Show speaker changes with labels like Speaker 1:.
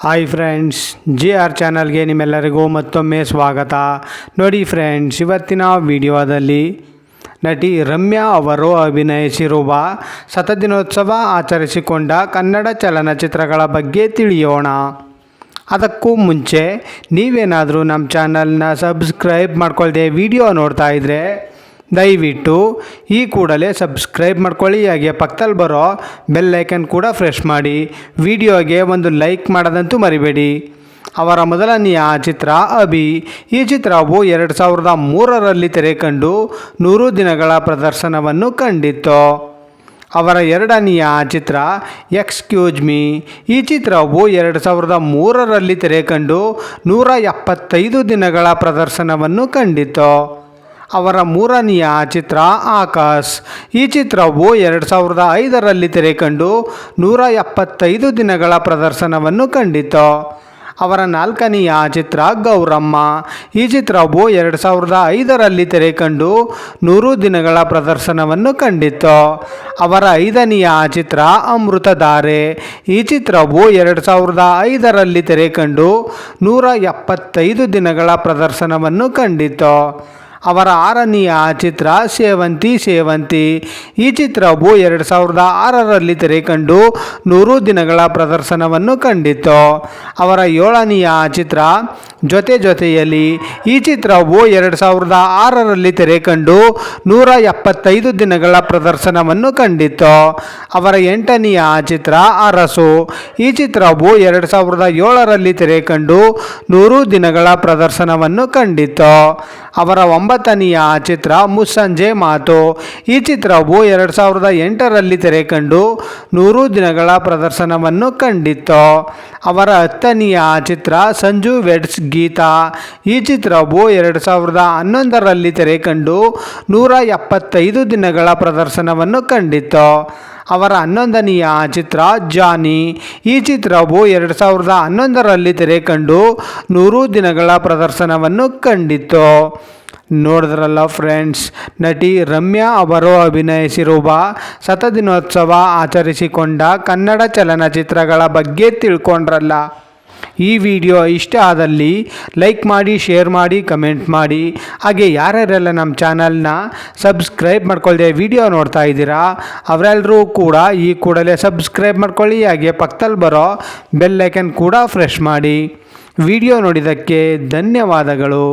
Speaker 1: Hi friends, GR ಚಾನಲ್ಗೆ ನಿಮ್ಮೆಲ್ಲರಿಗೂ ಮತ್ತೊಮ್ಮೆ ಸ್ವಾಗತ. ನೋಡಿ ಫ್ರೆಂಡ್ಸ್, ಇವತ್ತಿನ ವಿಡಿಯೋದಲ್ಲಿ ನಟಿ ರಮ್ಯಾ ಅವರು ಅಭಿನಯಿಸಿರುವ ಶತದಿನೋತ್ಸವ ಆಚರಿಸಿಕೊಂಡ ಕನ್ನಡ ಚಲನಚಿತ್ರಗಳ ಬಗ್ಗೆ ತಿಳಿಯೋಣ. ಅದಕ್ಕೂ ಮುಂಚೆ ನೀವೇನಾದರೂ ನಮ್ಮ ಚಾನಲ್ನ ಸಬ್ಸ್ಕ್ರೈಬ್ ಮಾಡ್ಕೊಳ್ದೆ ವಿಡಿಯೋ ನೋಡ್ತಾ ಇದ್ದರೆ ದಯವಿಟ್ಟು ಈ ಕೂಡಲೇ ಸಬ್ಸ್ಕ್ರೈಬ್ ಮಾಡ್ಕೊಳ್ಳಿ. ಹಾಗೆ ಪಕ್ಕದಲ್ಲಿ ಬರೋ ಬೆಲ್ ಐಕನ್ ಕೂಡ ಪ್ರೆಸ್ ಮಾಡಿ. ವಿಡಿಯೋಗೆ ಒಂದು ಲೈಕ್ ಮಾಡೋದಂತೂ ಮರಿಬೇಡಿ. ಅವರ ಮೊದಲನೆಯ ಚಿತ್ರ ಅಭಿ. ಈ ಚಿತ್ರವು 2003ರಲ್ಲಿ ತೆರೆ ಕಂಡು 100 ದಿನಗಳ ಪ್ರದರ್ಶನವನ್ನು ಕಂಡಿತ್ತು. ಅವರ ಎರಡನೆಯ ಚಿತ್ರ ಎಕ್ಸ್ಕ್ಯೂಸ್ ಮೀ. ಈ ಚಿತ್ರವು 2003ರಲ್ಲಿ ತೆರೆ ಕಂಡು 175 ದಿನಗಳ ಪ್ರದರ್ಶನವನ್ನು ಕಂಡಿತ್ತು. ಅವರ ಮೂರನೆಯ ಚಿತ್ರ ಆಕಾಶ್. ಈ ಚಿತ್ರವು 2005ರಲ್ಲಿ ತೆರೆ ಕಂಡು 175 ದಿನಗಳ ಪ್ರದರ್ಶನವನ್ನು ಕಂಡಿತು. ಅವರ ನಾಲ್ಕನೆಯ ಚಿತ್ರ ಗೌರಮ್ಮ. ಈ ಚಿತ್ರವು 2005ರಲ್ಲಿ ತೆರೆ ಕಂಡು 100 ದಿನಗಳ ಪ್ರದರ್ಶನವನ್ನು ಕಂಡಿತ್ತು. ಅವರ ಐದನೆಯ ಚಿತ್ರ ಅಮೃತಧಾರೆ. ಈ ಚಿತ್ರವು 2005ರಲ್ಲಿ ತೆರೆ ಕಂಡು 175 ದಿನಗಳ ಪ್ರದರ್ಶನವನ್ನು ಕಂಡಿತ್ತು. ಅವರ ಆರನೆಯ ಚಿತ್ರ ಸೇವಂತಿ. ಈ ಚಿತ್ರವು 2006ರಲ್ಲಿ ತೆರೆ ಕಂಡು 100 ದಿನಗಳ ಪ್ರದರ್ಶನವನ್ನು ಕಂಡಿತ್ತು. ಅವರ ಏಳನೆಯ ಚಿತ್ರ ಜೊತೆಯಲ್ಲಿ. ಈ ಚಿತ್ರವು 2006ರಲ್ಲಿ ತೆರೆ ಕಂಡು 175 ದಿನಗಳ ಪ್ರದರ್ಶನವನ್ನು ಕಂಡಿತ್ತು. ಅವರ ಎಂಟನೆಯ ಚಿತ್ರ ಅರಸು. ಈ ಚಿತ್ರವು 2007ರಲ್ಲಿ ತೆರೆ ಕಂಡು 100 ದಿನಗಳ ಪ್ರದರ್ಶನವನ್ನು ಕಂಡಿತ್ತು. ಅವರ ಒಂಬತ್ತನೆಯ ಚಿತ್ರ ಮುಸ್ಸಂಜೆ ಮಾತು. ಈ ಚಿತ್ರವು 2008ರಲ್ಲಿ ತೆರೆ ಕಂಡು 100 ದಿನಗಳ ಪ್ರದರ್ಶನವನ್ನು ಕಂಡಿತ್ತು. ಅವರ ಹತ್ತನೆಯ ಚಿತ್ರ ಸಂಜು ವೆಡ್ಸ್ ಗೀತಾ. ಈ ಚಿತ್ರವು 2011ರಲ್ಲಿ ತೆರೆ ಕಂಡು 175 ದಿನಗಳ ಪ್ರದರ್ಶನವನ್ನು ಕಂಡಿತ್ತು. ಅವರ 11ನೆಯ ಚಿತ್ರ ಜಾನಿ. ಈ ಚಿತ್ರವು 2011ರಲ್ಲಿ ತೆರೆ ಕಂಡು 100 ದಿನಗಳ ಪ್ರದರ್ಶನವನ್ನು ಕಂಡಿತ್ತು. ನೋಡಿದ್ರಲ್ಲ ಫ್ರೆಂಡ್ಸ್, ನಟಿ ರಮ್ಯಾ ಅವರು ಅಭಿನಯಿಸಿರುವ ಶತದಿನೋತ್ಸವ ಆಚರಿಸಿಕೊಂಡ ಕನ್ನಡ ಚಲನಚಿತ್ರಗಳ ಬಗ್ಗೆ ತಿಳ್ಕೊಂಡ್ರಲ್ಲ. ಈ ವಿಡಿಯೋ ಇಷ್ಟ ಆದಲ್ಲಿ ಲೈಕ್ ಮಾಡಿ, ಶೇರ್ ಮಾಡಿ, ಕಮೆಂಟ್ ಮಾಡಿ. ಹಾಗೆ ಯಾರ್ಯಾರೆಲ್ಲ ನಮ್ಮ ಚಾನಲ್ನ ಸಬ್ಸ್ಕ್ರೈಬ್ ಮಾಡ್ಕೊಳ್ಳದೆ ವಿಡಿಯೋ ನೋಡ್ತಾ ಇದ್ದೀರಾ ಅವರೆಲ್ಲರೂ ಕೂಡ ಈ ಕೂಡಲೇ ಸಬ್ಸ್ಕ್ರೈಬ್ ಮಾಡ್ಕೊಳ್ಳಿ. ಹಾಗೆ ಪಕ್ಕದಲ್ಲಿ ಬರೋ ಬೆಲ್ ಐಕನ್ ಕೂಡ ಪ್ರೆಸ್ ಮಾಡಿ. ವಿಡಿಯೋ ನೋಡಿದ್ದಕ್ಕೆ ಧನ್ಯವಾದಗಳು.